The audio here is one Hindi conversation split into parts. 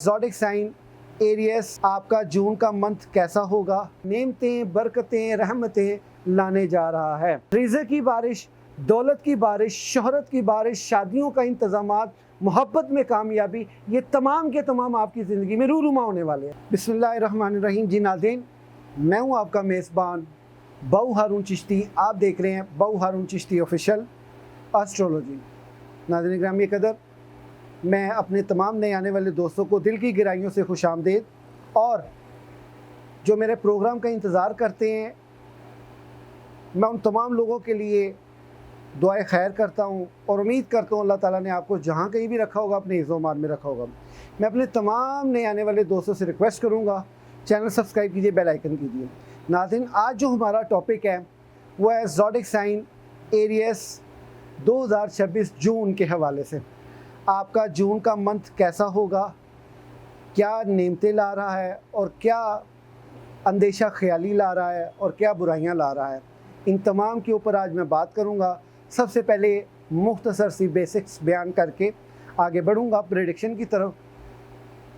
ज़ोडिक साइन एरियस, आपका जून का मंथ कैसा होगा? नेमतें, बरकतें, रहमतें लाने जा रहा है। रिज़्क़ की बारिश, दौलत की बारिश, शोहरत की बारिश, शादियों का इंतज़ामात, मोहब्बत में कामयाबी, ये तमाम के तमाम आपकी ज़िंदगी में रूनुमा होने वाले हैं। बिस्मिल्लाहिर्रहमानिर्रहीम। जी नाज़रीन, मैं हूँ आपका मेज़बान बऊ हारून चिश्ती। आप देख रहे हैं बऊ हारून चिश्ती ऑफिशियल एस्ट्रोलॉजी। नाज़रीन ग्रामी कदर, मैं अपने तमाम नए आने वाले दोस्तों को दिल की गहराइयों से खुशामदीद, और जो मेरे प्रोग्राम का इंतज़ार करते हैं, मैं उन तमाम लोगों के लिए दुआए खैर करता हूँ और उम्मीद करता हूँ अल्लाह ताला ने आपको जहाँ कहीं भी रखा होगा अपने इज़्ज़ो-मान में रखा होगा। मैं अपने तमाम नए आने वाले दोस्तों से रिक्वेस्ट करूँगा, चैनल सब्सक्राइब कीजिए, बेल आइकन कीजिए। नाज़रीन, आज जो हमारा टॉपिक है वो है ज़ोडिक साइन एरियस 2026 जून के हवाले से। आपका जून का मंथ कैसा होगा, क्या नेमतें ला रहा है और क्या अंदेशा ख्याली ला रहा है और क्या बुराइयां ला रहा है, इन तमाम के ऊपर आज मैं बात करूंगा। सबसे पहले मुख्तसर सी बेसिक्स बयान करके आगे बढ़ूंगा प्रेडिक्शन की तरफ।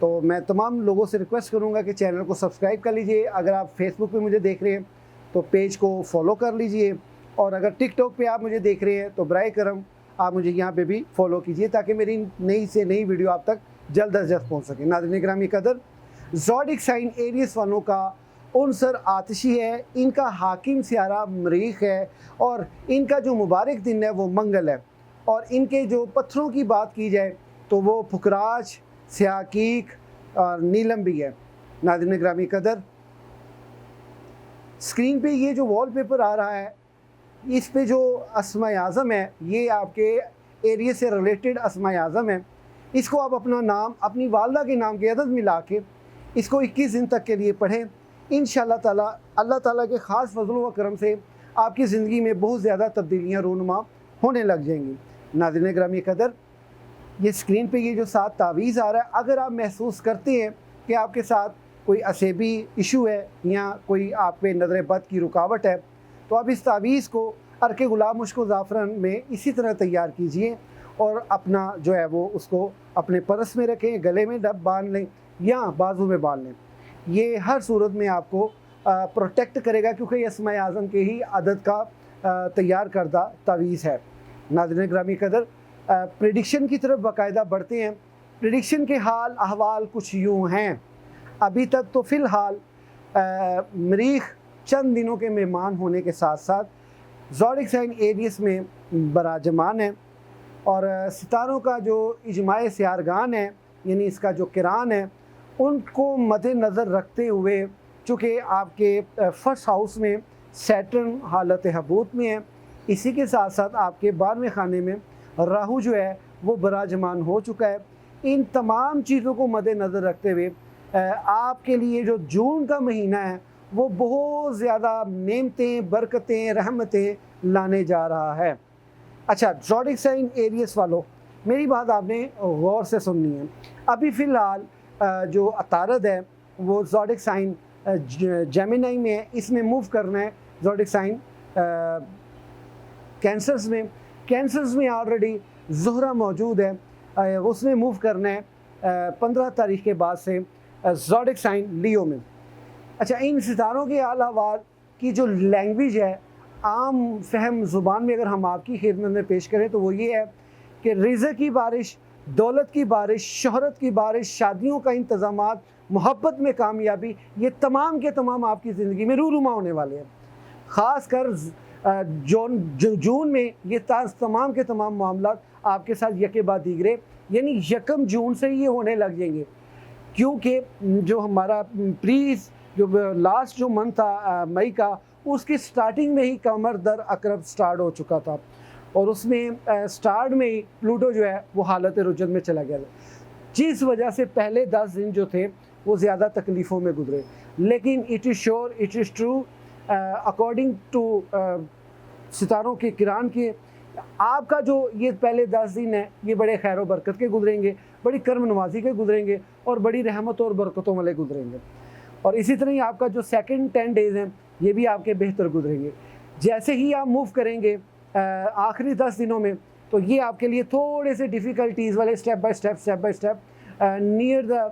तो मैं तमाम लोगों से रिक्वेस्ट करूंगा कि चैनल को सब्सक्राइब कर लीजिए। अगर आप फेसबुक पे मुझे देख रहे हैं तो पेज को फॉलो कर लीजिए, और अगर टिकटॉक पे आप मुझे देख रहे हैं तो बराए करम आप मुझे यहाँ पे भी फॉलो कीजिए, ताकि मेरी नई से नई वीडियो आप तक जल्द अज जल्द पहुँच सके। नाज़रीन ग्रामी कदर, ज़ोडिक साइन एरियस वालों का उनसर आतिशी है, इनका हाकिम सियारा मरीख है, और इनका जो मुबारक दिन है वो मंगल है। और इनके जो पत्थरों की बात की जाए तो वो पुखराज, स्याकीक और नीलम भी है। नाज़रीन ग्रामी कदर, स्क्रीन पे ये जो वॉलपेपर आ रहा है, इस पे जो अस्माए आज़म है, ये आपके एरिया से रिलेटेड अस्माए आज़म है। इसको आप अपना नाम, अपनी वालदा के नाम की अदद मिला के इसको 21 दिन तक के लिए पढ़ें। इंशाअल्लाह ताला अल्लाह ताला के ख़ास फज़ल व करम से आपकी ज़िंदगी में बहुत ज़्यादा तब्दीलियाँ रूनुमा होने लग जाएंगी। नाज़रीन ग्रामी कदर, ये स्क्रीन पे ये जो 7 तावीज़ आ रहा है, अगर आप महसूस करते हैं कि आपके साथ कोई असेबी इशू है या कोई आप पे नज़र बद की रुकावट है, तो आप इस तावीज़ को अर्के गुलाब मुश्क ज़ाफ़रान में इसी तरह तैयार कीजिए और अपना जो है वो उसको अपने पर्स में रखें, गले में डब बांध लें या बाजू में बांध लें। ये हर सूरत में आपको प्रोटेक्ट करेगा, क्योंकि ये अस्माए आज़म के ही अदद का तैयार करदा तावीज़ है। नाज़रीन ग्रामी कदर, प्रेडिक्शन की तरफ बाकायदा बढ़ते हैं। प्रेडिक्शन के हाल अहवाल कुछ यूँ हैं। अभी तक तो फ़िलहाल मरीख चंद दिनों के मेहमान होने के साथ साथ ज़ोडिक साइन एरियस में बराजमान है, और सितारों का जो इजमाए सियारगान है, यानी इसका जो किरान है, उनको मद्देनज़र रखते हुए, चूँकि आपके फर्स्ट हाउस में सैटर्न हालत हबूत में है, इसी के साथ साथ आपके 12वें खाने में राहु जो है वो बराजमान हो चुका है। इन तमाम चीज़ों को मद्देनज़र रखते हुए आपके लिए जो जून का महीना है वो बहुत ज़्यादा नेमतें, बरकतें, रहमतें लाने जा रहा है। अच्छा, ज़ोडिक साइन एरियस वालों, मेरी बात आपने गौर से सुननी है। अभी फ़िलहाल जो अतारद है वो ज़ोडिक साइन जेमिनी में है, इसमें मूव करना है। ज़ोडिक साइन कैंसर्स में ऑलरेडी ज़ुहरा मौजूद है, उसमें मूव करना है 15 तारीख के बाद से ज़ोडिक साइन लियो में। अच्छा, इन सितारों के हाल अहवाल की जो लैंग्वेज है, आम फहम ज़ुबान में अगर हम आपकी खिदमत में पेश करें तो वो ये है कि रिज़्क़ की बारिश, दौलत की बारिश, शोहरत की बारिश, शादियों का इंतज़ामात, मोहब्बत में कामयाबी, ये तमाम के तमाम आपकी ज़िंदगी में रूनुमा होने वाले हैं। ख़ास कर जून में ये तमाम के तमाम मामलात आपके साथ यके बाद दीगरे, यानी 1 जून से ये होने लग जाएंगे, क्योंकि जो हमारा जो लास्ट जो मंथ था मई का, उसकी स्टार्टिंग में ही कमर दर अकरब स्टार्ट हो चुका था, और उसमें स्टार्ट में ही प्लूटो जो है वो हालत रुजन में चला गया था, जिस वजह से पहले 10 दिन जो थे वो ज़्यादा तकलीफ़ों में गुजरे। लेकिन it is sure, it is true, according to सितारों के किरान के, आपका जो ये पहले 10 दिन है ये बड़े खैर व बरकत के गुजरेंगे, बड़ी कर्म नवाजी के गुजरेंगे, और बड़ी रहमत और बरकतों वाले गुजरेंगे। और इसी तरह ही आपका जो सेकंड 10 डेज़ हैं ये भी आपके बेहतर गुजरेंगे। जैसे ही आप मूव करेंगे आखिरी 10 दिनों में, तो ये आपके लिए थोड़े से डिफ़िकल्टीज़ वाले step by step near the